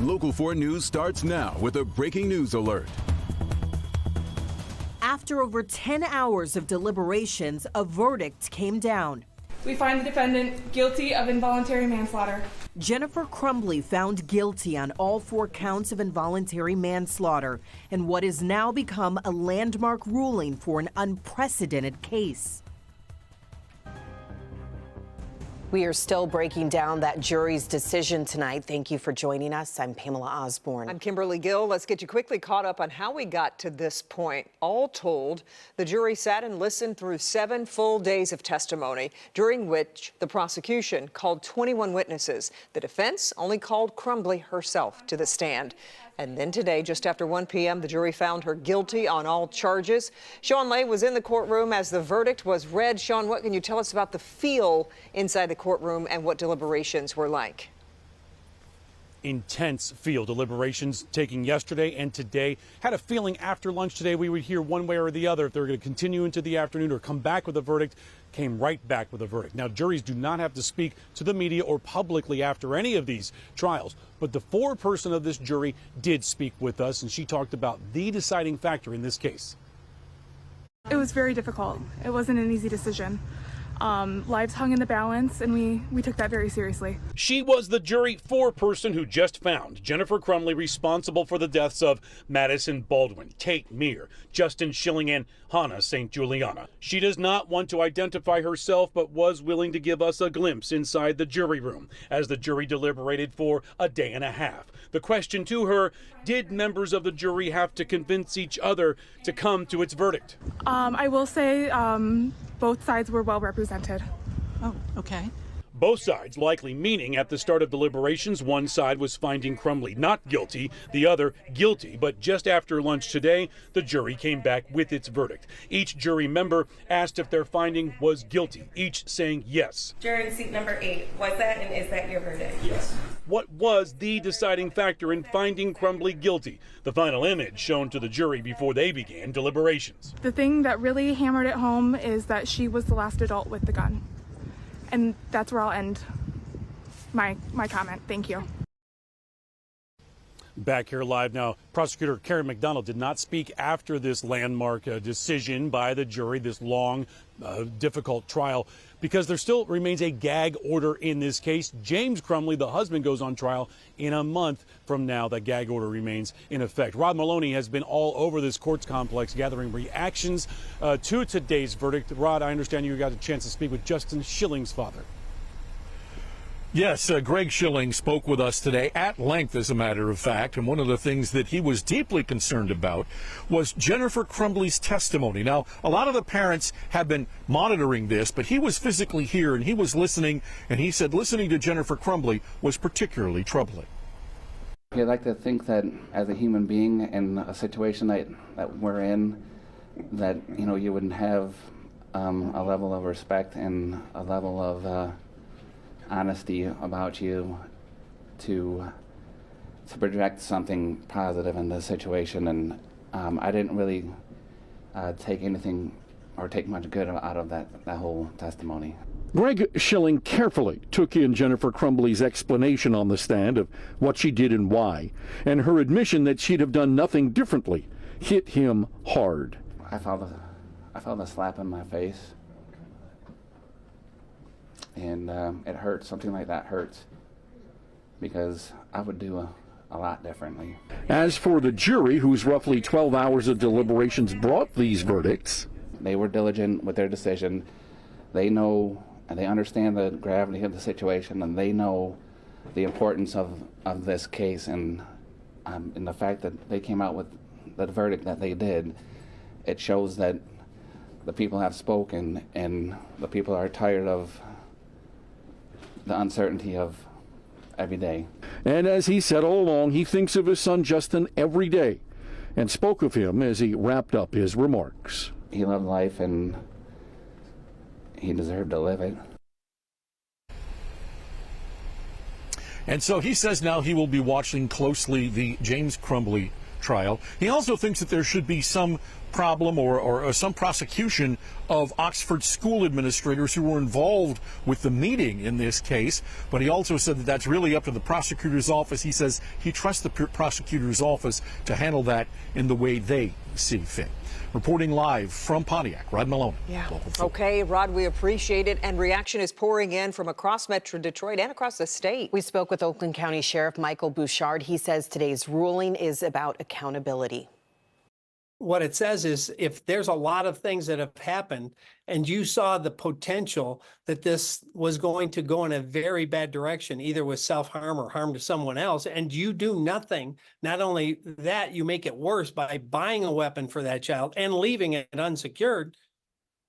Local 4 News starts now with a breaking news alert. After over 10 hours of deliberations, a verdict came down. We find the defendant guilty of involuntary manslaughter. Jennifer Crumbley found guilty on all 4 counts of involuntary manslaughter in what has now become a landmark ruling for an unprecedented case. We are still breaking down that jury's decision tonight. Thank you for joining us. I'm Pamela Osborne. I'm Kimberly Gill. Let's get you quickly caught up on how we got to this point. All told, the jury sat and listened through 7 full days of testimony, during which the prosecution called 21 witnesses. The defense only called Crumbley herself to the stand. And then today, just after 1 p.m., the jury found her guilty on all charges. Sean Lay was in the courtroom as the verdict was read. Sean, what can you tell us about the feel inside the courtroom and what deliberations were like? Intense field deliberations taking yesterday and today. Had a feeling after lunch today we would hear one way or the other if they were going to continue into the afternoon or come back with a verdict. Came right back with a verdict. Now, juries do not have to speak to the media or publicly after any of these trials, but the foreperson of this jury did speak with us, and she talked about the deciding factor in this case. It was very difficult. It wasn't an easy decision. Lives hung in the balance, and we took that very seriously. She was the jury foreperson who just found Jennifer Crumbley responsible for the deaths of Madison Baldwin, Tate Meir, Justin Schilling, and Hannah St. Juliana. She does not want to identify herself, but was willing to give us a glimpse inside the jury room as the jury deliberated for a day and a half. The question to her, did members of the jury have to convince each other to come to its verdict? I will say both sides were well represented. Oh, okay. Both sides likely meaning at the start of deliberations, one side was finding Crumbley not guilty, the other guilty. But just after lunch today, the jury came back with its verdict. Each jury member asked if their finding was guilty, each saying yes. Jury seat number 8, was that and is that your verdict? Yes. What was the deciding factor in finding Crumbley guilty? The final image shown to the jury before they began deliberations. The thing that really hammered it home is that she was the last adult with the gun. And that's where I'll end my comment. Thank you. Back here live now, prosecutor Karen McDonald did not speak after this landmark decision by the jury, this long, difficult trial, because there still remains a gag order in this case. James Crumbley, the husband, goes on trial in a month from now. That gag order remains in effect. Rod Maloney has been all over this courts complex gathering reactions to today's verdict. Rod, I understand you got a chance to speak with Justin Schilling's father. Yes, Greg Schilling spoke with us today at length, as a matter of fact, and one of the things that he was deeply concerned about was Jennifer Crumbley's testimony. Now, a lot of the parents have been monitoring this, but he was physically here and he was listening, and he said listening to Jennifer Crumbley was particularly troubling. I'd like to think that as a human being in a situation that we're in, that, you know, you wouldn't have a level of respect and a level of honesty about you to project something positive in this situation, and I didn't really take anything or take much good out of that whole testimony. Greg Schilling carefully took in Jennifer Crumbley's explanation on the stand of what she did and why, and her admission that she'd have done nothing differently hit him hard. I felt a slap in my face. And it hurts. Something like that hurts because I would do a lot differently. As for the jury, whose roughly 12 hours of deliberations brought these verdicts, they were diligent with their decision. They know and they understand the gravity of the situation, and they know the importance of this case, and the fact that they came out with the verdict that they did, it shows that the people have spoken and the people are tired of the uncertainty of every day. And as he said all along, he thinks of his son Justin every day and spoke of him as he wrapped up his remarks. He loved life and he deserved to live it. And so he says now he will be watching closely the James Crumbley trial. He also thinks that there should be some problem or some prosecution of Oxford school administrators who were involved with the meeting in this case. But he also said that that's really up to the prosecutor's office. He says he trusts the prosecutor's office to handle that in the way they see fit. Reporting live from Pontiac, Rod Malone. Yeah. Okay, Rod, we appreciate it. And reaction is pouring in from across Metro Detroit and across the state. We spoke with Oakland County Sheriff Michael Bouchard. He says today's ruling is about accountability. What it says is if there's a lot of things that have happened and you saw the potential that this was going to go in a very bad direction, either with self-harm or harm to someone else, and you do nothing, not only that, you make it worse by buying a weapon for that child and leaving it unsecured,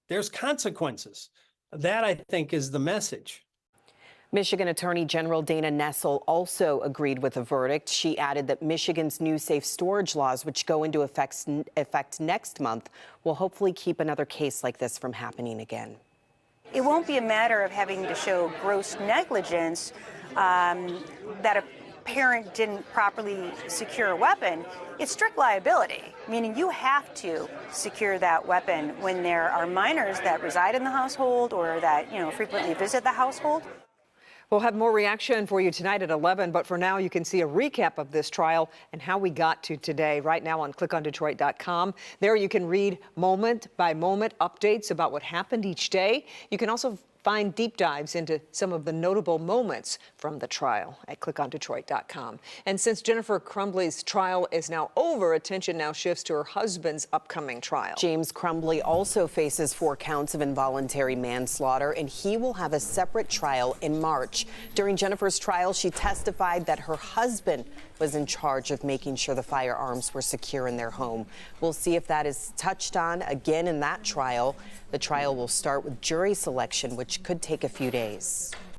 there's consequences. That, I think, is the message. Michigan Attorney General Dana Nessel also agreed with the verdict. She added that Michigan's new safe storage laws, which go into effect next month, will hopefully keep another case like this from happening again. It won't be a matter of having to show gross negligence that a parent didn't properly secure a weapon. It's strict liability, meaning you have to secure that weapon when there are minors that reside in the household or that, frequently visit the household. We'll have more reaction for you tonight at 11, but for now you can see a recap of this trial and how we got to today right now on clickondetroit.com. There you can read moment-by-moment updates about what happened each day. You can also find deep dives into some of the notable moments from the trial at clickondetroit.com. And since Jennifer Crumbley's trial is now over, attention now shifts to her husband's upcoming trial. James Crumbley also faces 4 counts of involuntary manslaughter, and he will have a separate trial in March. During Jennifer's trial, she testified that her husband was in charge of making sure the firearms were secure in their home. We'll see if that is touched on again in that trial. The trial will start with jury selection, which could take a few days.